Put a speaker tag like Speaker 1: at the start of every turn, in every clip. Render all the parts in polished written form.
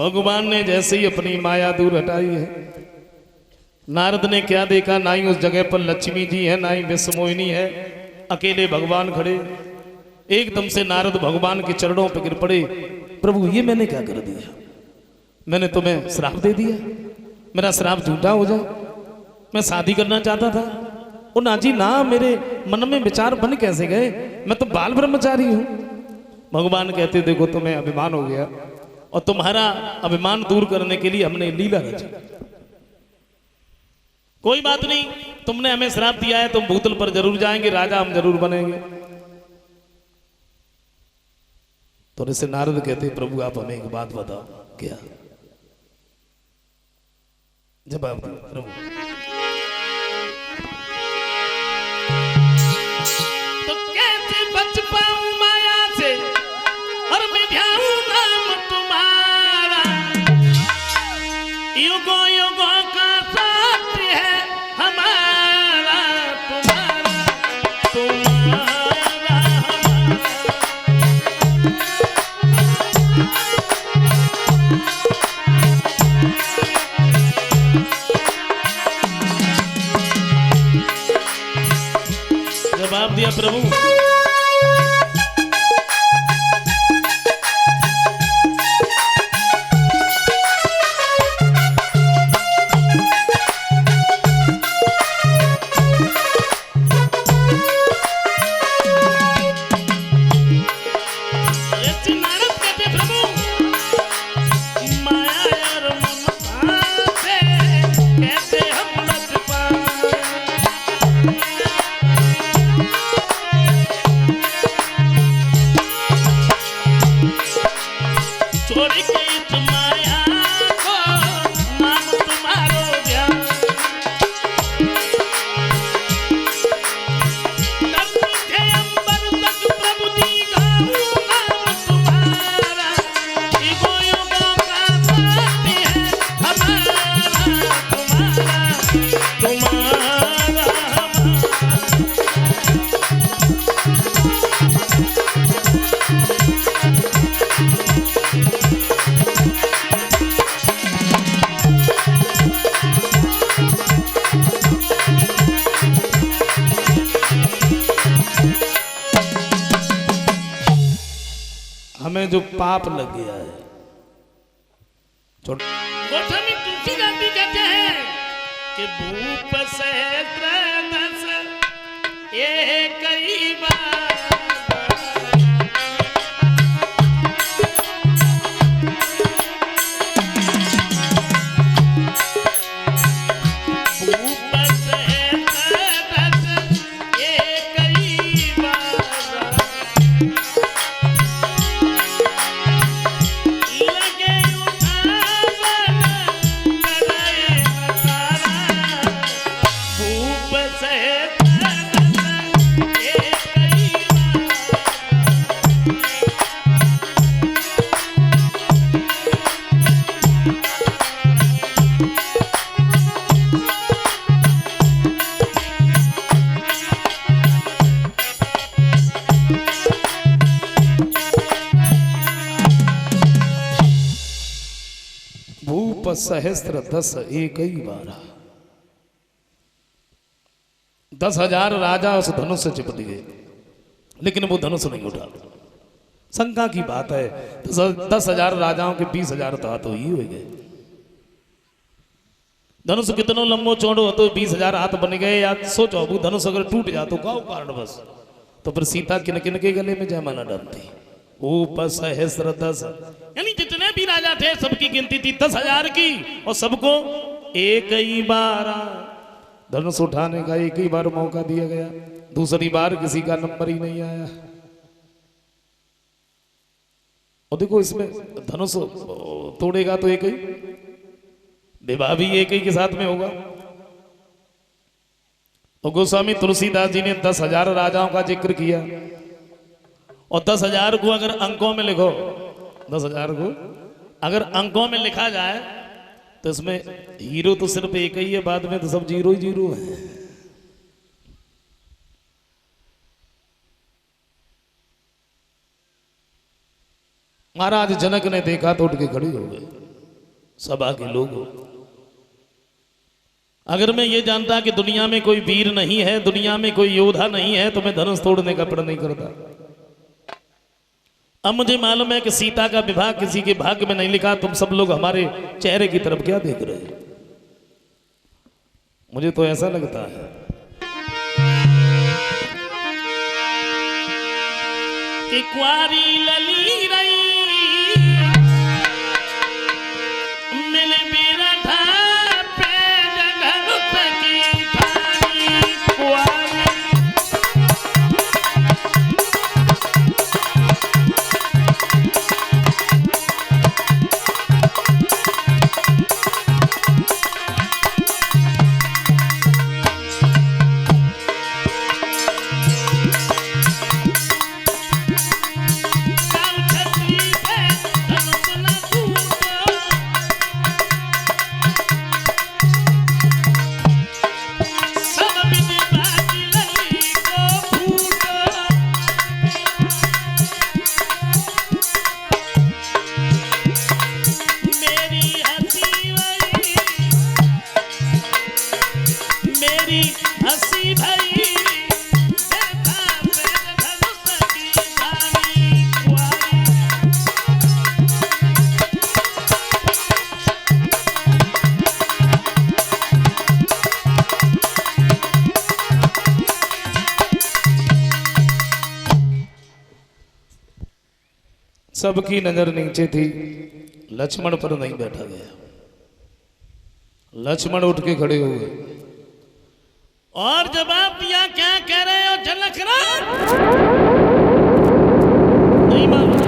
Speaker 1: भगवान ने जैसे ही अपनी माया दूर हटाई है, नारद ने क्या देखा, ना ही उस जगह पर लक्ष्मी जी है, ना ही विश्वमोहिनी है, अकेले भगवान खड़े। एकदम से नारद भगवान के चरणों पर गिर पड़े। प्रभु ये मैंने क्या कर दिया? मैंने तुम्हें श्राप दे दिया, मेरा श्राप झूठा हो जाए। मैं शादी करना चाहता था। ओ ना जी ना, मेरे मन में विचार बन कैसे गए? मैं तो बाल ब्रह्मचारी हूं। भगवान कहते देखो तुम्हें अभिमान हो गया, और तुम्हारा अभिमान दूर करने के लिए हमने लीला रची। कोई बात नहीं, तुमने हमें श्राप दिया है, तुम भूतल पर जरूर जाएंगे, राजा हम जरूर बनेंगे। तो इससे नारद कहते प्रभु आप हमें एक बात बताओ। क्या? जवाब दो प्रभु। तो कैसे बच पाऊं माया से और मिटाऊं नाम तुम्हारा? युगों युगों का साथ है हमारा तुम्हारा, तुम्हारा जवाब दिया प्रभु। हमें जो पाप लग गया है, गोस्वामी तुलसीदास जी कहते हैं कि भूप सहस्त्र दस एक ही बार सहस्त्र दस एक ही बार 10,000 राजा उस धनुष से चिपट गए, लेकिन वो धनुष नहीं उठा। शंका की बात है, 10,000 राजाओं के 20,000 तो ही हो गए। धनुष कितनो लंबो चौड़ो हो तो 20,000 हाथ बन गए। या सोचो वो धनुष अगर टूट जातो का कारण बस, तो फिर सीता किन किन के गले में जयमाला डालती। ऊपर सहस्त्र दस, यानी जितने भी राजा थे सबकी गिनती थी 10,000 की, और सबको एक ही बार धनुष उठाने का एक ही बार मौका दिया गया। दूसरी बार किसी का नंबर ही नहीं आया। और देखो इसमें धनुष तोड़ेगा तो एक ही, विवाह भी एक ही के साथ में होगा। और गोस्वामी तुलसीदास जी ने 10,000 राजाओं का जिक्र किया, और 10,000 को अगर अंकों में लिखो, 10,000 को अगर अंकों में लिखा जाए तो इसमें हीरो तो सिर्फ एक ही है, बाद में तो सब जीरो ही जीरो है। महाराज जनक ने देखा तो उठ के खड़ी हो गए। सभा के लोग, अगर मैं ये जानता कि दुनिया में कोई वीर नहीं है, दुनिया में कोई योद्धा नहीं है, तो मैं धनुष तोड़ने का प्रण नहीं करता। अब मुझे मालूम है कि सीता का विवाह किसी के भाग्य में नहीं लिखा। तुम सब लोग हमारे चेहरे की तरफ क्या देख रहे हैं? मुझे तो ऐसा लगता है कि कुआरी लली रही मिले मेरा था पे जगह की थारी कुआरी। सबकी नजर नीचे थी, लक्ष्मण पर नहीं बैठा गया। लक्ष्मण उठ के खड़े हो गए और जवाब दिया, क्या कह रहे हो झलक नहीं मालूम।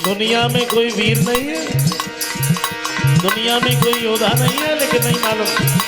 Speaker 1: दुनिया में कोई वीर नहीं है, दुनिया में कोई योद्धा नहीं है, लेकिन नहीं मालूम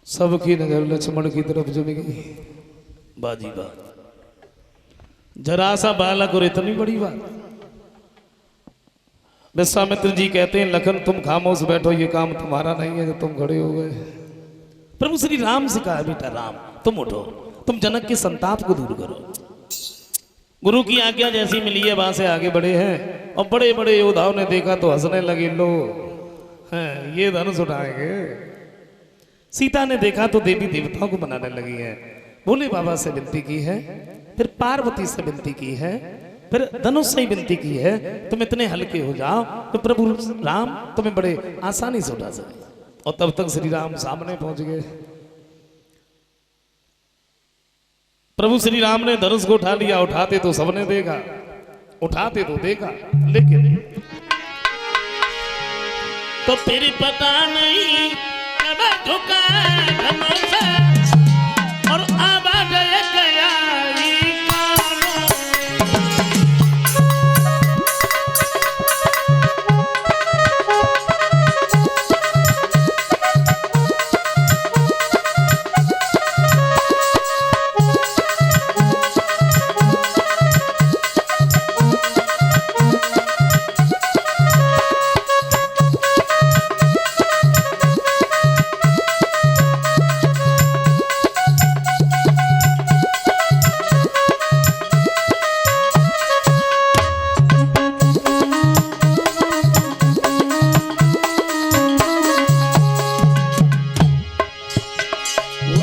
Speaker 1: सबकी नजर लक्ष्मण की तरफ जम गई। बाजी बात, जरा सा बालक और इतनी बड़ी बात। विश्वामित्र जी कहते हैं, लखन तुम खामोश बैठो, ये काम तुम्हारा नहीं है जो तुम खड़े हो गए। प्रभु श्री राम से कहा, बेटा राम तुम उठो, तुम जनक के संताप को दूर करो। गुरु की आज्ञा जैसी मिली है वहां से आगे बढ़े हैं, और बड़े बड़े योद्धाओं ने देखा तो हंसने लगे, लो हैं ये धनुष उठाएंगे। सीता ने देखा तो देवी देवताओं को मनाने लगी है। भोले बाबा से विनती की है, फिर पार्वती से विनती की है, फिर धनुष से विनती की है, तुम इतने हल्के हो जाओ तो प्रभु राम तुम्हें बड़े आसानी से उठा सके। और तब तक श्री राम सामने पहुंच गए। प्रभु श्री राम ने धनुष को उठा लिया। उठाते तो सबने देखा, उठाते तो देखा, लेकिन तो फिर पता नहीं झुका धनुष और आवाज गया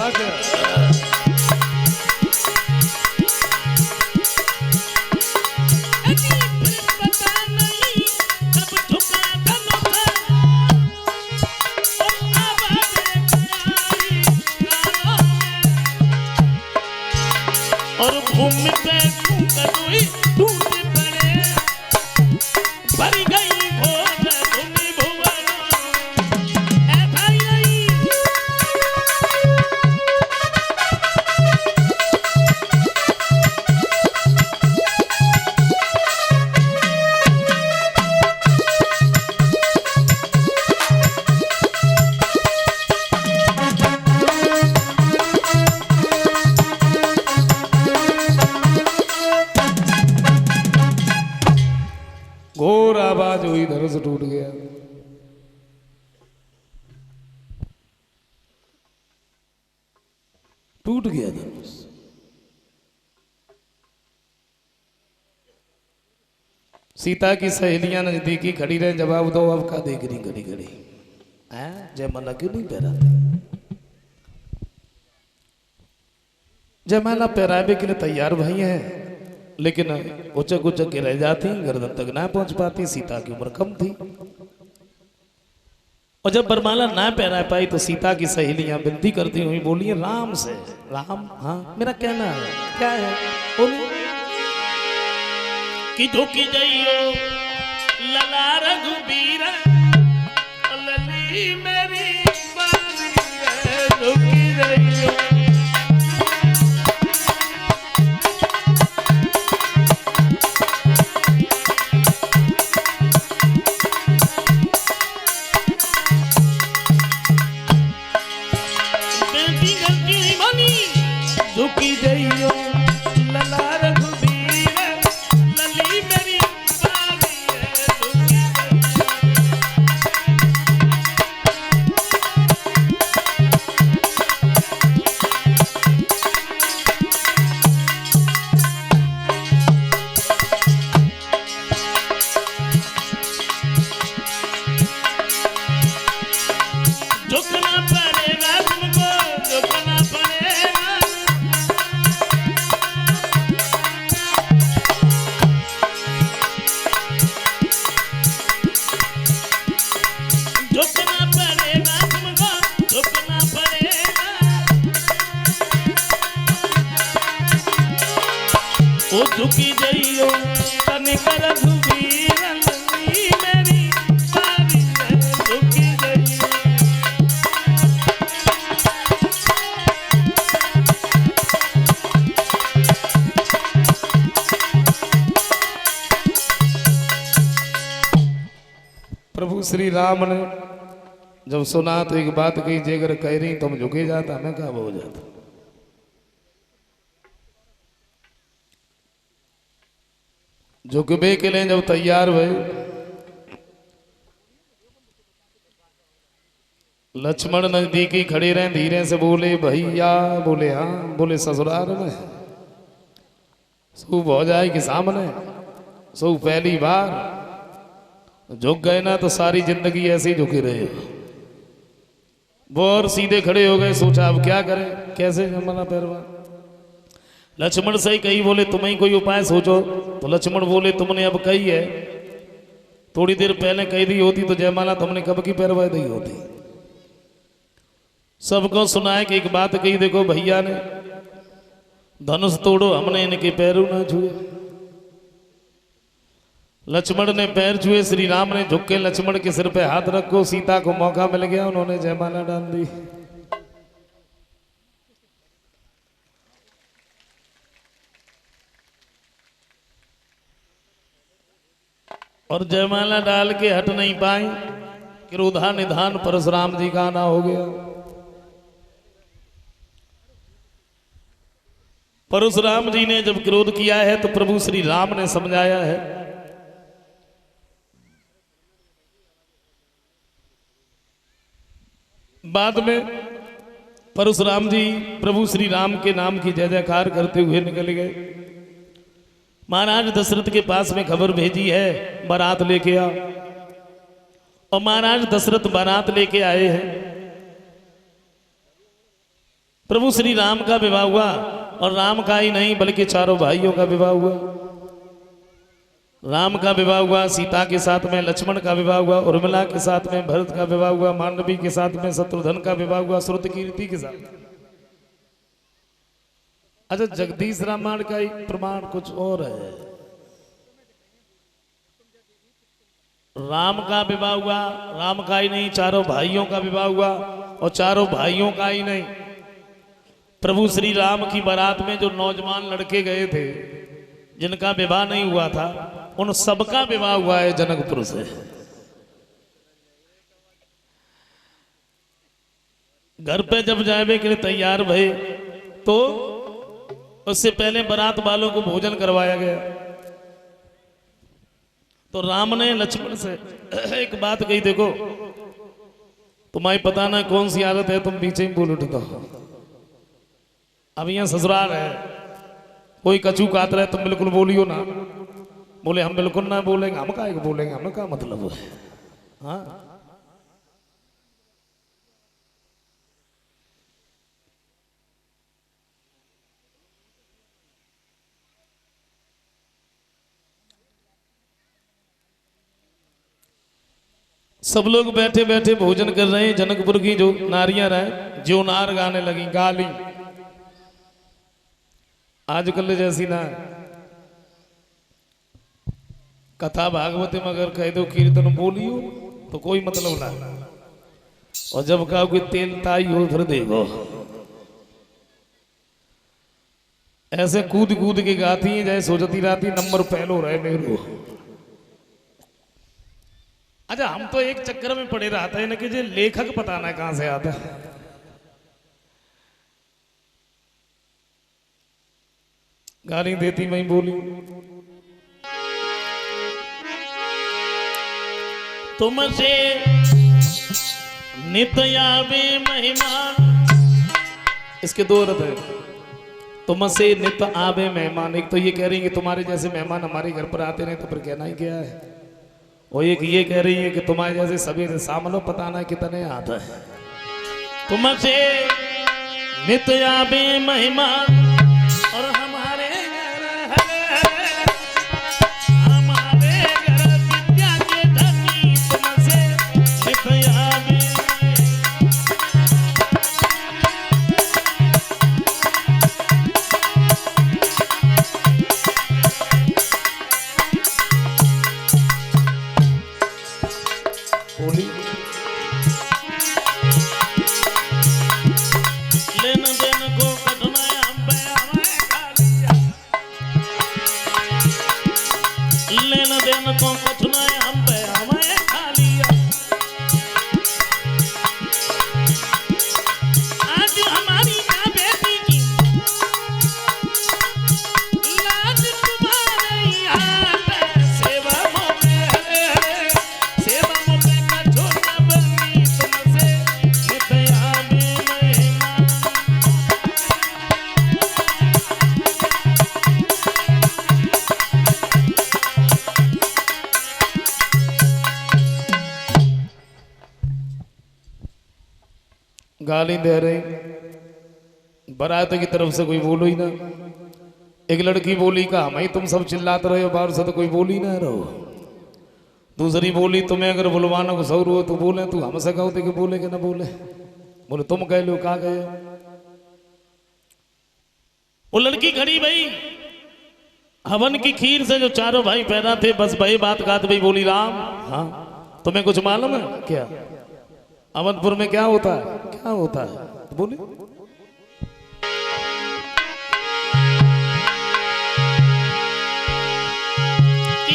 Speaker 1: बजा के
Speaker 2: और भूमि पे कदुई टूट पड़े भर गई घोर भूमि भुवन ए भाई
Speaker 1: घोर आवाज हुई, धनुष टूट गया। टूट गया धनुष। सीता की सहेलियां नजदीकी खड़ी रहे, जवाब दो अब का देख रही घड़ी घड़ी जयमाला क्यों नहीं पहराते? जयमाला पहरावे के लिए तैयार भाई हैं, लेकिन उचक उचक के रह जाती, गर्दन तक ना पहुंच पाती। सीता की उम्र कम थी और जब बरमाला ना पहना पाई तो सीता की सहेलियां विनती करती हुई बोली राम से, राम हाँ मेरा कहना है, क्या है बोली?
Speaker 2: कि धोखी जाइयो लला रघुबीर लली मेरी बारी है धोखी जाइयो
Speaker 1: दुखी जइयो लला रघुबीर
Speaker 2: लली मेरी बारी है धोखी झुकना पड़ेगा तुमको, झुकना पड़ेगा झुकना पड़ेगा तुमको, झुकना पड़ेगा
Speaker 1: ओ झुकी जइयो तनिक रघुबीर लली मेरी बारी है झुकी जइयो। प्रभु श्री राम ने जब सुना तो एक बात कही, जे अगर कह रही तुम झुके जाता मैं क्या हो जाता। झुकबे के लिए जब तैयार हुए, लक्ष्मण नजदीकी खड़े रहे, धीरे से बोले भैया, बोले हाँ, बोले ससुराल में सू हो जाए कि सामने सू पहली बार झुक गए ना तो सारी जिंदगी ऐसे ही झुके रहे। वो और सीधे खड़े हो गए, सोचा अब क्या करें, कैसे जमाना पैरवा। लक्ष्मण से ही कही, बोले तुम्हें ही कोई उपाय सोचो। तो लक्ष्मण बोले तुमने अब कही है, थोड़ी देर पहले कही दी होती तो जयमाला तुमने कब की पैरवा दी होती। सबको सुनाए कि एक बात कही, देखो भैया ने धनुष तोड़ो, हमने इनके पैरों ना छुए। लक्ष्मण ने पैर छुए, श्री राम ने झुक के लक्ष्मण के सिर पे हाथ रखो। सीता को मौका मिल गया, उन्होंने जयमाला डाल दी। और जयमाला डाल के हट नहीं पाई, क्रोधा निधान परशुराम जी का आना हो गया। परशुराम जी ने जब क्रोध किया है तो प्रभु श्री राम ने समझाया है। बाद में परशुराम जी प्रभु श्री राम के नाम की जय जयकार करते हुए निकल गए। महाराज दशरथ के पास में खबर भेजी है, बारात लेके आ। और महाराज दशरथ बारात लेके आए हैं। प्रभु श्री राम का विवाह हुआ और राम का ही नहीं बल्कि चारों भाइयों का विवाह हुआ। राम का विवाह हुआ, सीता के साथ में लक्ष्मण का विवाह हुआ, उर्मिला के साथ में भरत का विवाह हुआ, मांडवी के साथ में शत्रुघ्न का विवाह हुआ, श्रुतकीर्ति के साथ। अच्छा, जगदीश रामायण का ही प्रमाण कुछ और है। राम का विवाह हुआ, राम का ही नहीं चारों भाइयों का विवाह हुआ, और चारों भाइयों का ही नहीं प्रभु श्री राम की बारात में जो नौजवान लड़के गए थे जिनका विवाह नहीं हुआ था, उन सबका विवाह हुआ है जनकपुर से। घर पे जब जाने के लिए तैयार भये तो उससे पहले बारात वालों को भोजन करवाया गया। तो राम ने लक्ष्मण से एक बात कही, देखो तुम्हारी पता ना कौन सी आदत है, तुम पीछे ही बोल उठता हो। अब यहाँ ससुराल है, कोई कचू काट रहा है, तुम बिल्कुल बोलियो ना। बोले हम बिल्कुल ना बोलेंगे, हम काहे को बोलेंगे, हमें क्या मतलब है। हाँ, सब लोग बैठे बैठे भोजन कर रहे हैं। जनकपुर की जो नारियां रहे जो नार गाने लगी, गाली आजकल जैसी ना कथा भागवत में अगर कह दो कीर्तन बोलियो तो कोई मतलब ना, और जब कहो कि तेल ताई हो फिर देखो। ऐसे कूद कूद के गाती है जैसे सोचती रहती नंबर पहलो रहे मेरे। अच्छा, हम तो एक चक्कर में पड़े रहता है ना कि जो लेखक पता ना कहां से आता है। गाली देती मैं बोली, तुमसे नित्य आवे मेहमान। इसके दो अर्थ है। तुमसे नित्य आवे मेहमान, एक तो ये कह रही है कि तुम्हारे जैसे मेहमान हमारे घर पर आते रहे, तो फिर कहना ही क्या है। और एक ये कह रही है कि तुम्हारे जैसे सवेरे सामने पता ना कितने आता है। तुमसे नित्य आवे मेहमान और हमारे घर विद्या के धनी। तुमसे नित्य आवे गाली दे रहे। बारात की तरफ से कोई बोलो ही ना। एक लड़की बोली का मैं तुम सब चिल्लाते रहे हो बाहर से, तो कोई बोली ना रहो। दूसरी बोली तुम्हें अगर बुलवाना को सौर हो तो बोले, तू हमसे कहो तो कि बोले कि ना बोले। बोले तुम कह लो, कहा गए। वो लड़की खड़ी भाई हवन की खीर से जो चारों भाई पैदा थे, बस भाई बात गात भाई बोली राम। हाँ, तुम्हें कुछ मालूम है क्या अवनपुर में क्या होता है, क्या होता है? तो बोले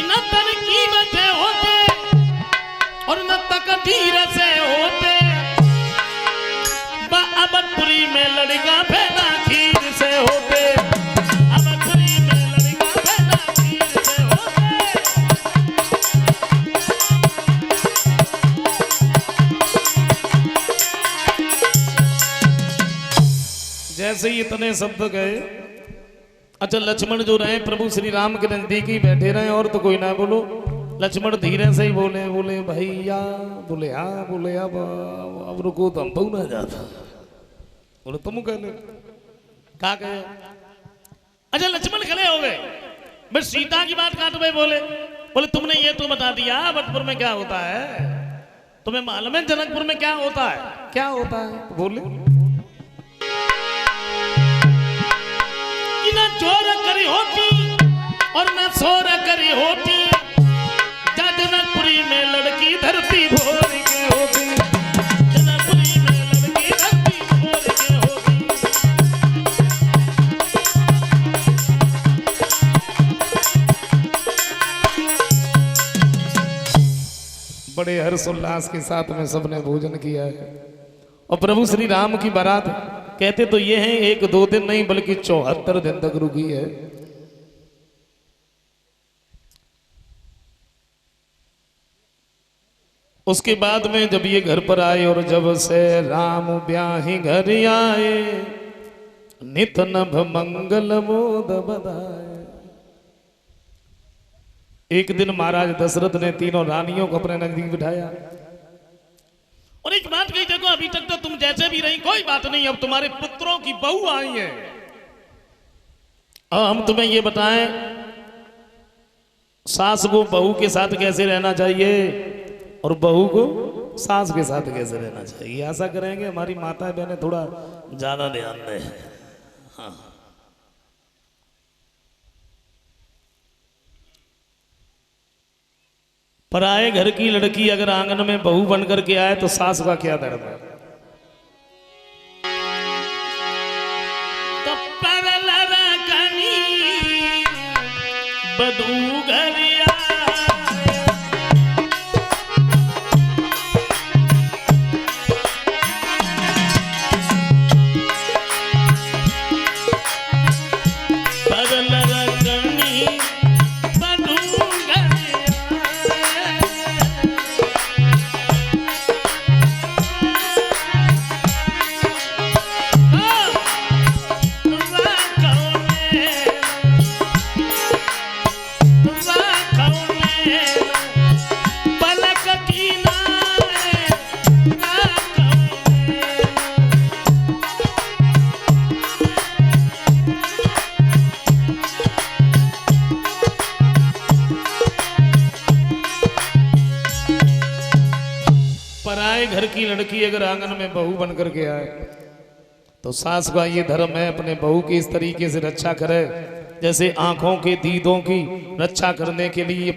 Speaker 1: न तरकीब से होते और न तकदीर से होते, अवनपुरी में लड़का पैदा खीर से होते। अवनपुरी में लड़का पैदा खीर से होते। जैसे ही इतने शब्द गए, अच्छा लक्ष्मण जो रहे प्रभु श्री राम के नजदीक ही बैठे रहे, और तो कोई ना बोलो। लक्ष्मण धीरे से ही बोले, बोले भैया, बोले हाँ, बोले अब रुको तो हम तो ना जाता। बोले तुम कह ले कहा कहे। अच्छा लक्ष्मण खड़े हो गए, बस सीता की बात काट में बोले। बोले तुमने ये तो बता दिया भटपुर में क्या होता है, तुम्हें मालूम है जनकपुर में क्या होता है? क्या होता है तो बोले कि ना जोर करी होती और ना सोर करी होती, जनकपुरी में लड़की धरती भोर के होती, जनकपुरी में लड़की धरती भोर के होती। बड़े हर्षोल्लास के साथ में सबने भोजन किया है। और प्रभु श्री राम की बारात कहते तो ये है 1-2 दिन नहीं बल्कि 74 दिन तक रुकी है। उसके बाद में जब ये घर पर आए और जब से राम ब्याही घर आए, नित नभ मंगल मोद बधाए। एक दिन महाराज दशरथ ने तीनों रानियों को अपने नजदीक बिठाया और एक बात कही, देखो अभी तक तो तुम जैसे भी रही कोई बात नहीं, अब तुम्हारे पुत्रों की बहू आई है और हम तुम्हें ये बताएं सास को बहू के साथ कैसे रहना चाहिए और बहू को सास के साथ कैसे रहना चाहिए। ऐसा करेंगे हमारी माता बहनें थोड़ा ज्यादा ध्यान दें। हाँ पराए घर की लड़की अगर आंगन में बहू बन करके आए तो सास का क्या धर्म है? तो बधू घर घर की लड़की अगर आंगन में बहू बन करके आए तो सास का ये धर्म है अपने बहू की इस तरीके से रक्षा करे जैसे आंखों के दीदों की रक्षा करने के लिए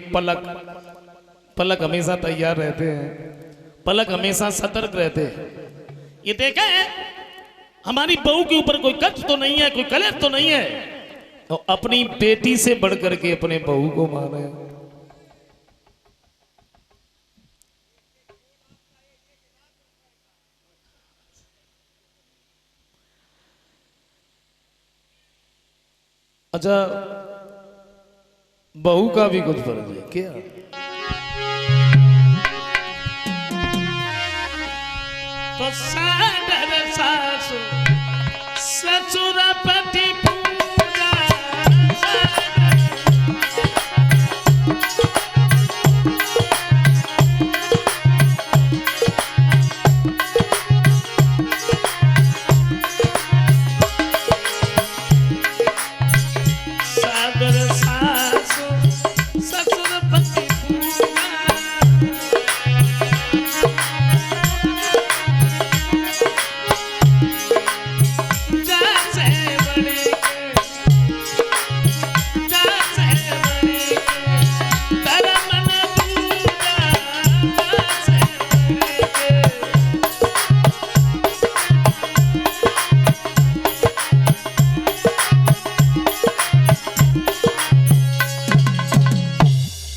Speaker 1: पलक हमेशा तैयार रहते हैं, पलक हमेशा सतर्क रहते हैं। ये देखे हमारी बहू के ऊपर कोई कष्ट तो नहीं है, कोई कलेश तो नहीं है, तो अपनी बेटी से बढ़ करके अपने बहू को माने। अच्छा बहू का भी कुछ फर्ज है क्या? तो सादर सासु ससुर पति पूजा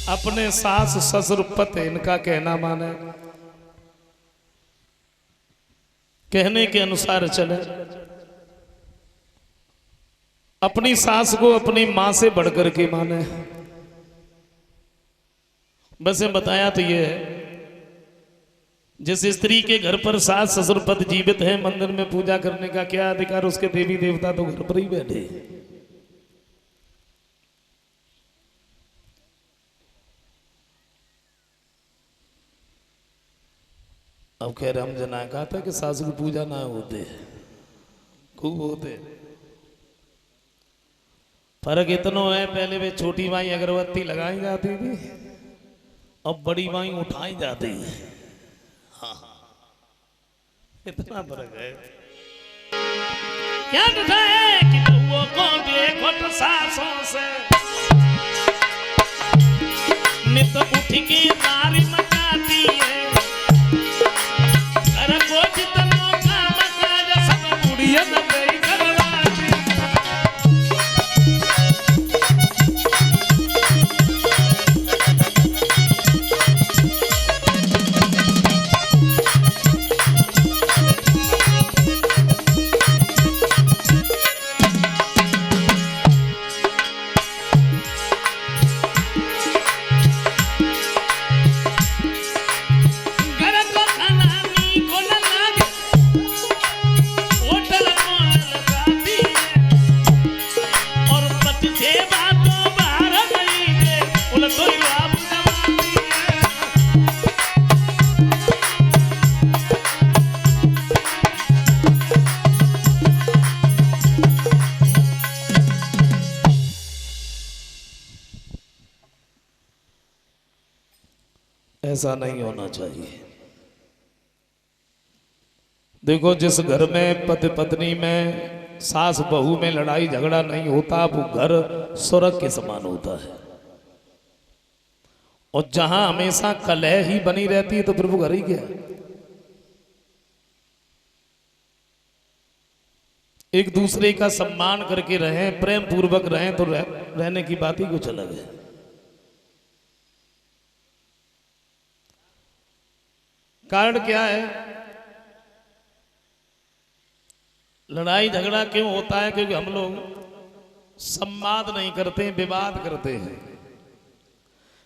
Speaker 1: अपने सास ससुर पति इनका कहना माने, कहने के अनुसार चले, अपनी सास को अपनी मां से बढ़कर के माने। बस बताया तो ये है जिस स्त्री के घर पर सास ससुर पति जीवित है मंदिर में पूजा करने का क्या अधिकार, उसके देवी देवता तो घर पर ही बैठे। अब कह रहे हम जना कहा था कि सासू की पूजा ना होते, खूब होते। फर्क इतना है, पहले वे छोटी माई अगरबत्ती लगाई जाती थी, अब बड़ी माई उठाई जाती है। हाँ, इतना फर्क है। क्या उठाए कि बउओं को देखो तो सासों से नित उठ के तारी मचाती है। घर को जितना काम काज सब बुढ़िया न गई करवाती। ऐसा नहीं होना चाहिए। देखो, जिस घर में पति पत्नी में, सास बहू में लड़ाई झगड़ा नहीं होता, वो घर स्वर्ग के समान होता है। और जहां हमेशा कलह ही बनी रहती है तो फिर वो घर ही क्या है? एक दूसरे का सम्मान करके रहें, प्रेम पूर्वक रहें तो रहने की बात ही कुछ अलग है। कारण क्या है? लड़ाई झगड़ा क्यों होता है? क्योंकि हम लोग संवाद नहीं करते, विवाद करते हैं।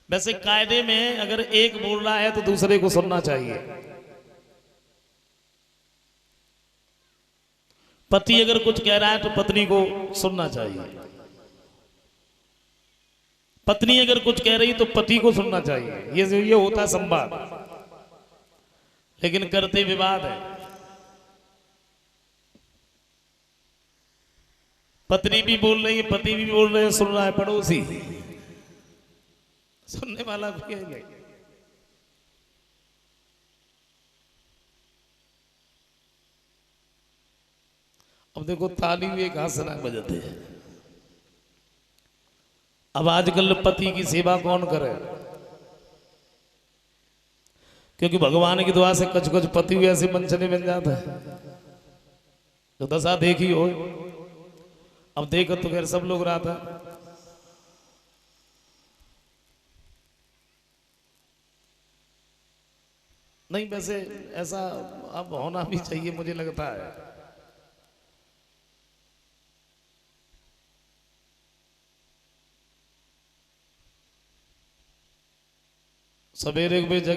Speaker 1: वैसे कायदे में अगर एक बोल रहा है तो दूसरे को सुनना चाहिए। पति अगर कुछ कह रहा है तो पत्नी को सुनना चाहिए। पत्नी अगर कुछ कह रही तो पति को सुनना चाहिए। ये होता है संवाद। लेकिन करते विवाद है। पत्नी भी बोल रही है, पति भी बोल रहे हैं, सुन रहा है पड़ोसी, सुनने वाला भी है। अब देखो, ताली भी एक हाथ से ना बजते हैं। अब आजकल पति की सेवा कौन करे? क्योंकि भगवान की दुआ से कच कच पति भी ऐसे मनचले बन जाता है। तो दशा देखी हो। अब देखो तो खैर सब लोग रहा था। नहीं, वैसे ऐसा अब होना भी चाहिए, मुझे लगता है। सवेरे के जगह